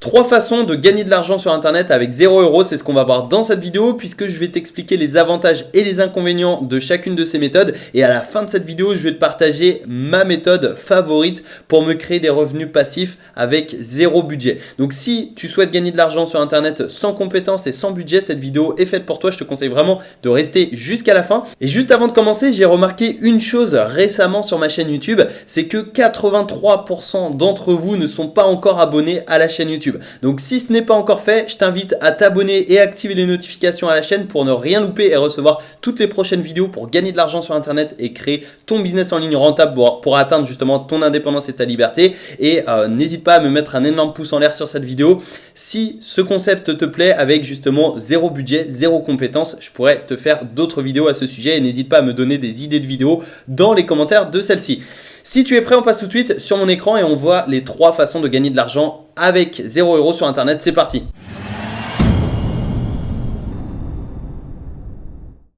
3 façons de gagner de l'argent sur internet avec 0 €, c'est ce qu'on va voir dans cette vidéo puisque je vais t'expliquer les avantages et les inconvénients de chacune de ces méthodes et à la fin de cette vidéo je vais te partager ma méthode favorite pour me créer des revenus passifs avec 0 budget. Donc si tu souhaites gagner de l'argent sur internet sans compétences et sans budget, cette vidéo est faite pour toi. Je te conseille vraiment de rester jusqu'à la fin. Et juste avant de commencer, j'ai remarqué une chose récemment sur ma chaîne YouTube, c'est que 83% d'entre vous ne sont pas encore abonnés à la chaîne YouTube. Donc si ce n'est pas encore fait, je t'invite à t'abonner et activer les notifications à la chaîne pour ne rien louper et recevoir toutes les prochaines vidéos pour gagner de l'argent sur internet et créer ton business en ligne rentable pour atteindre justement ton indépendance et ta liberté. Et n'hésite pas à me mettre un énorme pouce en l'air sur cette vidéo si ce concept te plaît. Avec justement 0 budget, 0 compétences, je pourrais te faire d'autres vidéos à ce sujet et n'hésite pas à me donner des idées de vidéos dans les commentaires de celle-ci. Si tu es prêt, on passe tout de suite sur mon écran et on voit les 3 façons de gagner de l'argent avec 0 € sur internet. C'est parti!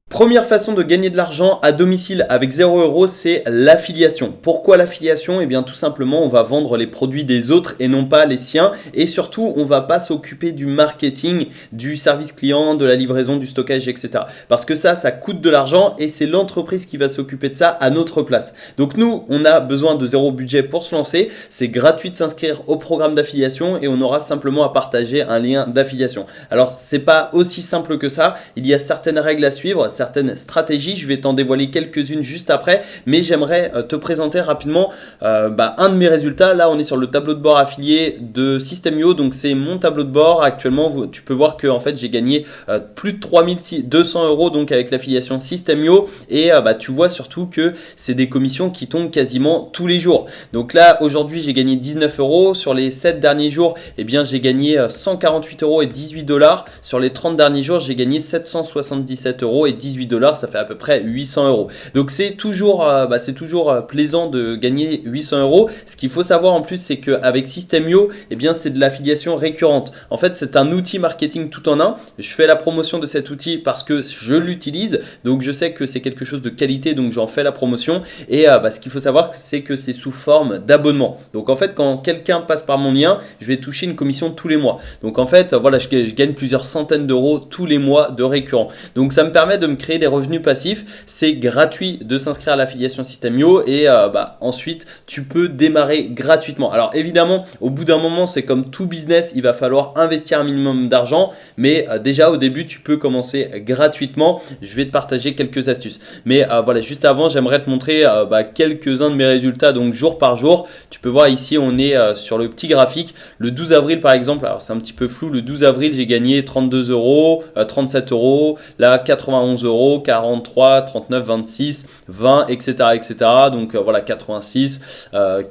Première façon de gagner de l'argent à domicile avec 0 €, c'est l'affiliation. Pourquoi l'affiliation? Eh bien tout simplement, on va vendre les produits des autres et non pas les siens. Et surtout, on ne va pas s'occuper du marketing, du service client, de la livraison, du stockage, etc. Parce que ça coûte de l'argent et c'est l'entreprise qui va s'occuper de ça à notre place. Donc nous, on a besoin de 0 budget pour se lancer. C'est gratuit de s'inscrire au programme d'affiliation et on aura simplement à partager un lien d'affiliation. Alors, c'est pas aussi simple que ça. Il y a certaines règles à suivre, certaines stratégies, je vais t'en dévoiler quelques-unes juste après, mais j'aimerais te présenter rapidement un de mes résultats. Là on est sur le tableau de bord affilié de System.io, donc c'est mon tableau de bord actuellement. Tu peux voir que en fait j'ai gagné plus de 3200 € donc avec l'affiliation System.io et tu vois surtout que c'est des commissions qui tombent quasiment tous les jours. Donc là aujourd'hui j'ai gagné 19 €, sur les 7 derniers jours eh bien j'ai gagné 148 € et 18 $, sur les 30 derniers jours j'ai gagné 777 € et 18 $, ça fait à peu près 800 €. Donc c'est toujours plaisant de gagner 800 €. Ce qu'il faut savoir en plus, c'est qu'avec System.io, eh bien c'est de l'affiliation récurrente. En fait, c'est un outil marketing tout en un. Je fais la promotion de cet outil parce que je l'utilise, donc je sais que c'est quelque chose de qualité, donc j'en fais la promotion. Et ce qu'il faut savoir, c'est que c'est sous forme d'abonnement. Donc en fait, quand quelqu'un passe par mon lien, je vais toucher une commission tous les mois. Donc en fait, voilà, je gagne plusieurs centaines d'euros tous les mois de récurrent. Donc ça me permet de me créer des revenus passifs. C'est gratuit de s'inscrire à l'affiliation System.io et ensuite tu peux démarrer gratuitement. Alors évidemment au bout d'un moment, c'est comme tout business, il va falloir investir un minimum d'argent, mais déjà au début tu peux commencer gratuitement. Je vais te partager quelques astuces, mais voilà, juste avant j'aimerais te montrer quelques-uns de mes résultats donc jour par jour. Tu peux voir ici on est sur le petit graphique le 12 avril par exemple. Alors c'est un petit peu flou, le 12 avril j'ai gagné 32 €, 37 €, là 91 €, 43, 39, 26, 20, etc. etc. Donc voilà, 86,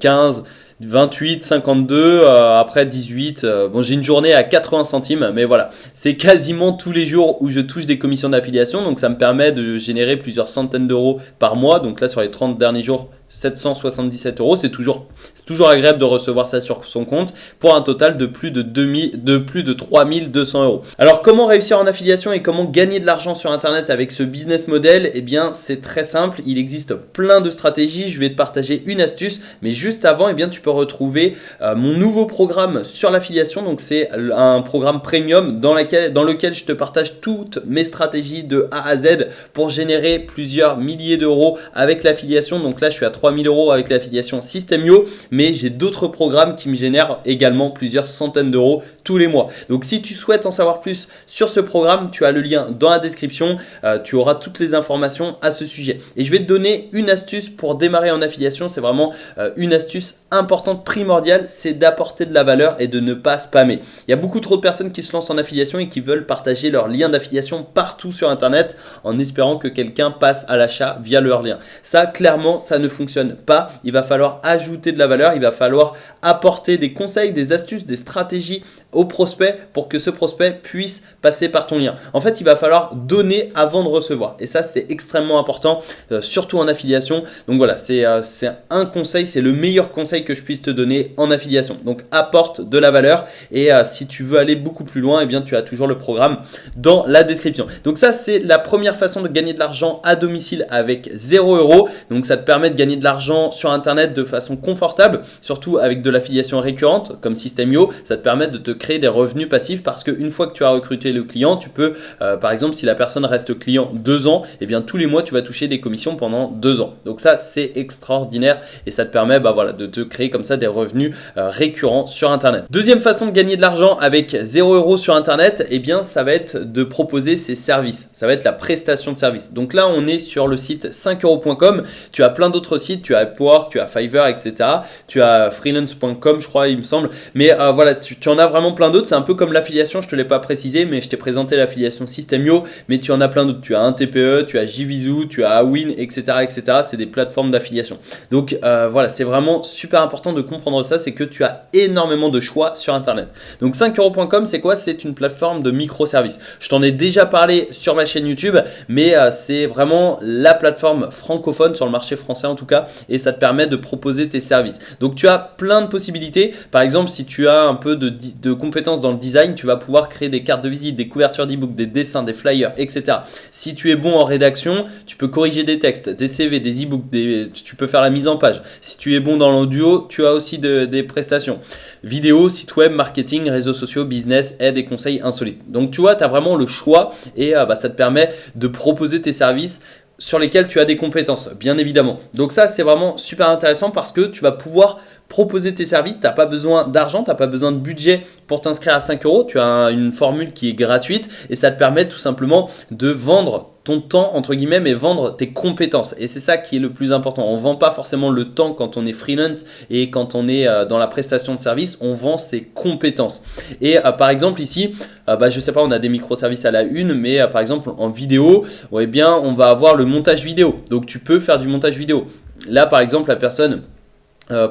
15, 28, 52, après 18, bon j'ai une journée à 80 centimes, mais voilà, c'est quasiment tous les jours où je touche des commissions d'affiliation, donc ça me permet de générer plusieurs centaines d'euros par mois. Donc là sur les 30 derniers jours, 777 €, c'est toujours agréable de recevoir ça sur son compte pour un total de plus de 3200 €. Alors comment réussir en affiliation et comment gagner de l'argent sur internet avec ce business model? Eh bien c'est très simple, il existe plein de stratégies, je vais te partager une astuce, mais juste avant, eh bien tu peux retrouver mon nouveau programme sur l'affiliation. Donc c'est un programme premium dans lequel je te partage toutes mes stratégies de A à Z pour générer plusieurs milliers d'euros avec l'affiliation. Donc là je suis à 3000 € avec l'affiliation System.io, mais j'ai d'autres programmes qui me génèrent également plusieurs centaines d'euros tous les mois. Donc si tu souhaites en savoir plus sur ce programme, tu as le lien dans la description, tu auras toutes les informations à ce sujet. Et je vais te donner une astuce pour démarrer en affiliation. C'est vraiment une astuce importante, primordiale, c'est d'apporter de la valeur et de ne pas spammer. Il y a beaucoup trop de personnes qui se lancent en affiliation et qui veulent partager leur lien d'affiliation partout sur internet en espérant que quelqu'un passe à l'achat via leur lien. Ça clairement, ça ne fonctionne pas. Il va falloir ajouter de la valeur, il va falloir apporter des conseils, des astuces, des stratégies au prospect pour que ce prospect puisse passer par ton lien. En fait, il va falloir donner avant de recevoir et ça c'est extrêmement important, surtout en affiliation. Donc voilà, c'est un conseil, c'est le meilleur conseil que je puisse te donner en affiliation. Donc apporte de la valeur et si tu veux aller beaucoup plus loin, eh bien tu as toujours le programme dans la description. Donc ça c'est la première façon de gagner de l'argent à domicile avec 0 €. Donc ça te permet de gagner de l'argent sur internet de façon confortable, surtout avec de l'affiliation récurrente comme System.io. Ça te permet de te créer des revenus passifs parce qu'une fois que tu as recruté le client, tu peux par exemple si la personne reste client 2 ans, et bien tous les mois tu vas toucher des commissions pendant 2 ans. Donc ça c'est extraordinaire et ça te permet voilà, de te créer comme ça des revenus récurrents sur internet. Deuxième façon de gagner de l'argent avec 0 € sur internet, et bien ça va être de proposer ses services. Ça va être la prestation de service. Donc là on est sur le site 5euros.com. Tu as plein d'autres sites, tu as Upwork, tu as Fiverr, etc. Tu as freelance.com je crois il me semble. Mais voilà, tu en as vraiment plein d'autres. C'est un peu comme l'affiliation, je ne te l'ai pas précisé, mais je t'ai présenté l'affiliation System.io, mais tu en as plein d'autres. Tu as un TPE, tu as JVizoo, tu as Awin, etc. etc. C'est des plateformes d'affiliation. Donc voilà, c'est vraiment super important de comprendre ça, c'est que tu as énormément de choix sur internet. Donc 5euros.com c'est quoi? C'est une plateforme de microservices. Je t'en ai déjà parlé sur ma chaîne YouTube, mais c'est vraiment la plateforme francophone sur le marché français en tout cas, et ça te permet de proposer tes services. Donc tu as plein de possibilités. Par exemple, si tu as un peu de compétences dans le design, tu vas pouvoir créer des cartes de visite, des couvertures d'e-book, des dessins, des flyers, etc. Si tu es bon en rédaction, tu peux corriger des textes, des CV, des e-books, tu peux faire la mise en page. Si tu es bon dans l'audio, tu as aussi des prestations. Vidéo, site web, marketing, réseaux sociaux, business, aide et conseils insolites. Donc tu vois, tu as vraiment le choix et ça te permet de proposer tes services sur lesquels tu as des compétences, bien évidemment. Donc ça, c'est vraiment super intéressant parce que tu vas pouvoir proposer tes services, tu n'as pas besoin d'argent, tu n'as pas besoin de budget pour t'inscrire à 5 euros. Tu as une formule qui est gratuite et ça te permet tout simplement de vendre ton temps entre guillemets, mais vendre tes compétences. Et c'est ça qui est le plus important. On ne vend pas forcément le temps quand on est freelance et quand on est dans la prestation de service, on vend ses compétences. Et par exemple ici, je sais pas, on a des microservices à la une, mais par exemple en vidéo, eh bien, on va avoir le montage vidéo. Donc tu peux faire du montage vidéo. Là par exemple, la personne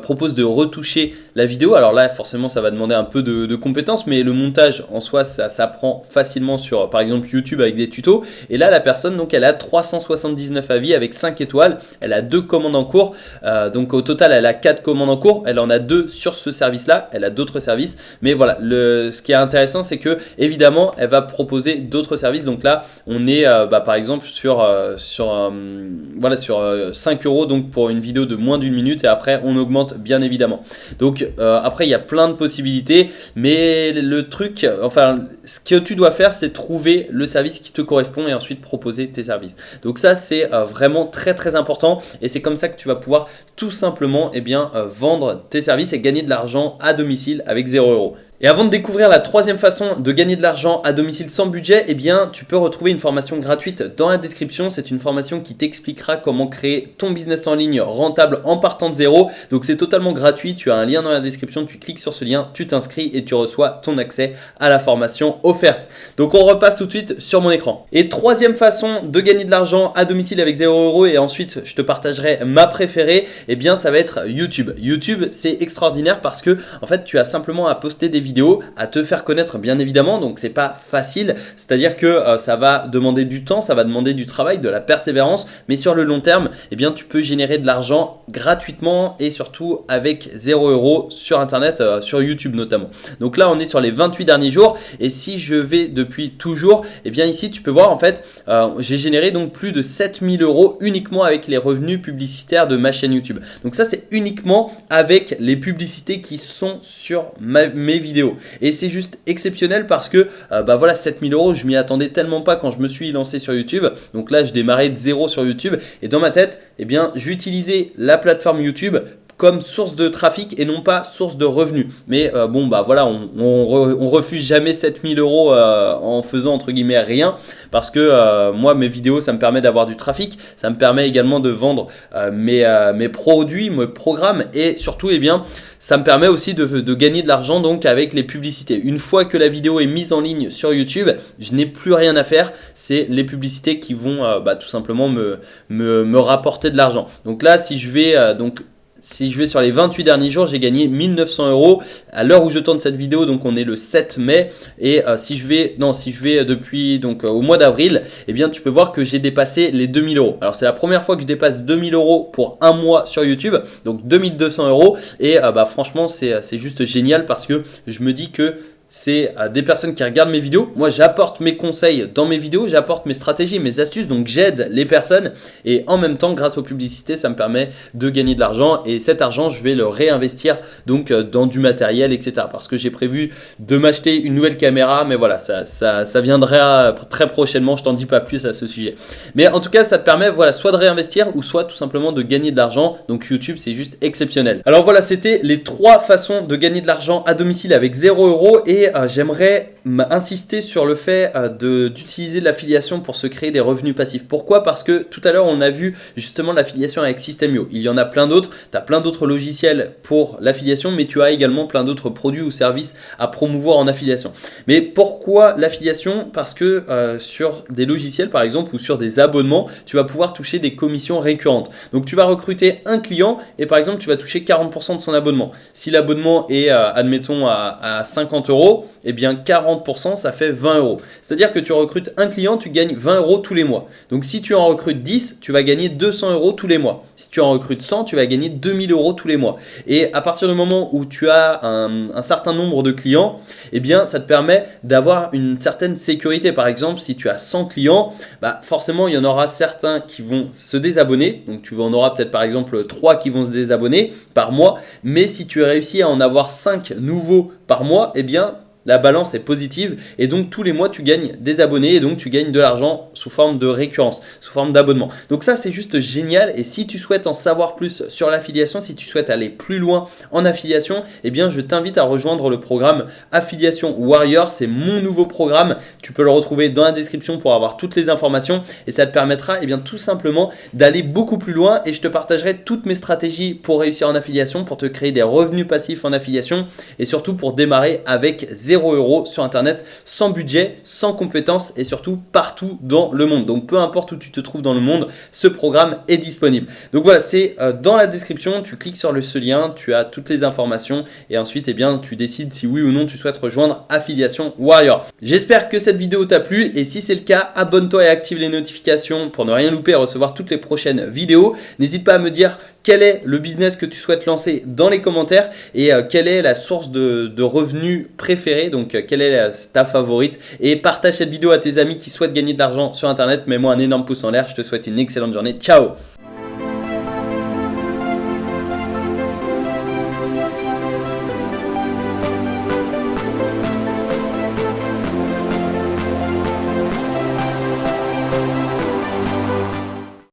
propose de retoucher la vidéo. Alors là forcément ça va demander un peu de compétences, mais le montage en soi ça s'apprend facilement sur par exemple YouTube avec des tutos. Et là la personne donc elle a 379 avis avec 5 étoiles, elle a 2 commandes en cours, donc au total elle a 4 commandes en cours, elle en a 2 sur ce service là, elle a d'autres services, mais voilà, ce qui est intéressant c'est que évidemment elle va proposer d'autres services. Donc là on est par exemple sur 5 euros donc pour une vidéo de moins d'1 minute, et après on augmente bien évidemment. Donc après il y a plein de possibilités, mais le truc, ce que tu dois faire c'est trouver le service qui te correspond et ensuite proposer tes services. Donc ça c'est vraiment très très important, et c'est comme ça que tu vas pouvoir tout simplement vendre tes services et gagner de l'argent à domicile avec 0 €. Et avant de découvrir la troisième façon de gagner de l'argent à domicile sans budget, tu peux retrouver une formation gratuite dans la description. C'est une formation qui t'expliquera comment créer ton business en ligne rentable en partant de zéro. Donc c'est totalement gratuit, tu as un lien dans la description, tu cliques sur ce lien, tu t'inscris et tu reçois ton accès à la formation offerte. Donc on repasse tout de suite sur mon écran. Et troisième façon de gagner de l'argent à domicile avec 0 €, et ensuite je te partagerai ma préférée, ça va être YouTube. YouTube c'est extraordinaire parce que en fait tu as simplement à poster des vidéos, à te faire connaître bien évidemment, donc c'est pas facile, c'est-à-dire que ça va demander du temps, ça va demander du travail, de la persévérance, mais sur le long terme, tu peux générer de l'argent gratuitement et surtout avec 0 € sur internet, sur YouTube notamment. Donc là on est sur les 28 derniers jours, et si je vais depuis toujours, ici tu peux voir en fait j'ai généré donc plus de 7000 € uniquement avec les revenus publicitaires de ma chaîne YouTube. Donc ça c'est uniquement avec les publicités qui sont sur mes vidéos. Et c'est juste exceptionnel parce que 7000 €, je m'y attendais tellement pas quand je me suis lancé sur YouTube. Donc là je démarrais de zéro sur YouTube, et dans ma tête j'utilisais la plateforme YouTube comme source de trafic et non pas source de revenus. Mais on refuse jamais 7000 € en faisant entre guillemets rien, parce que moi mes vidéos ça me permet d'avoir du trafic, ça me permet également de vendre mes produits, mes programmes, et surtout ça me permet aussi de gagner de l'argent donc avec les publicités. Une fois que la vidéo est mise en ligne sur YouTube, je n'ai plus rien à faire, c'est les publicités qui vont tout simplement me rapporter de l'argent. Donc là si je vais sur les 28 derniers jours, j'ai gagné 1900 € à l'heure où je tourne cette vidéo, donc on est le 7 mai, et si je vais depuis au mois d'avril, tu peux voir que j'ai dépassé les 2000 €. Alors c'est la première fois que je dépasse 2000 € pour un mois sur YouTube, donc 2200 €, et franchement c'est juste génial parce que je me dis que c'est des personnes qui regardent mes vidéos. Moi, j'apporte mes conseils dans mes vidéos, j'apporte mes stratégies, mes astuces, donc j'aide les personnes et en même temps, grâce aux publicités, ça me permet de gagner de l'argent et cet argent, je vais le réinvestir donc dans du matériel, etc. Parce que j'ai prévu de m'acheter une nouvelle caméra, mais voilà, ça viendra très prochainement, je t'en dis pas plus à ce sujet. Mais en tout cas, ça te permet voilà, soit de réinvestir ou soit tout simplement de gagner de l'argent. Donc YouTube, c'est juste exceptionnel. Alors voilà, c'était les 3 façons de gagner de l'argent à domicile avec 0 € et j'aimerais insister sur le fait d'utiliser l'affiliation pour se créer des revenus passifs. Pourquoi? Parce que tout à l'heure, on a vu justement l'affiliation avec System.io. Il y en a plein d'autres. Tu as plein d'autres logiciels pour l'affiliation, mais tu as également plein d'autres produits ou services à promouvoir en affiliation. Mais pourquoi l'affiliation? Parce que sur des logiciels, par exemple, ou sur des abonnements, tu vas pouvoir toucher des commissions récurrentes. Donc, tu vas recruter un client et par exemple, tu vas toucher 40% de son abonnement. Si l'abonnement est, admettons, à 50 €, eh bien 40%, ça fait 20 €. C'est-à-dire que tu recrutes un client, tu gagnes 20 € tous les mois. Donc si tu en recrutes 10, tu vas gagner 200 € tous les mois. Si tu en recrutes 100, tu vas gagner 2000 € tous les mois. Et à partir du moment où tu as un certain nombre de clients, eh bien ça te permet d'avoir une certaine sécurité. Par exemple, si tu as 100 clients, bah forcément il y en aura certains qui vont se désabonner. Donc tu en auras peut-être par exemple 3 qui vont se désabonner par mois. Mais si tu réussis à en avoir 5 nouveaux par mois, eh bien la balance est positive et donc tous les mois tu gagnes des abonnés et donc tu gagnes de l'argent sous forme de récurrence, sous forme d'abonnement. Donc ça c'est juste génial et si tu souhaites en savoir plus sur l'affiliation, si tu souhaites aller plus loin en affiliation, eh bien je t'invite à rejoindre le programme Affiliation Warrior. C'est mon nouveau programme, tu peux le retrouver dans la description pour avoir toutes les informations et ça te permettra eh bien tout simplement d'aller beaucoup plus loin et je te partagerai toutes mes stratégies pour réussir en affiliation, pour te créer des revenus passifs en affiliation et surtout pour démarrer avec 0 € sur internet, sans budget, sans compétences et surtout partout dans le monde. Donc peu importe où tu te trouves dans le monde, ce programme est disponible. Donc voilà, c'est dans la description, tu cliques sur ce lien, tu as toutes les informations et ensuite eh bien, tu décides si oui ou non tu souhaites rejoindre Affiliation Warrior. J'espère que cette vidéo t'a plu et si c'est le cas, abonne-toi et active les notifications pour ne rien louper et recevoir toutes les prochaines vidéos. N'hésite pas à me dire quel est le business que tu souhaites lancer dans les commentaires et quelle est la source de revenus préférée, donc quelle est ta favorite et partage cette vidéo à tes amis qui souhaitent gagner de l'argent sur internet. Mets-moi un énorme pouce en l'air, je te souhaite une excellente journée, ciao.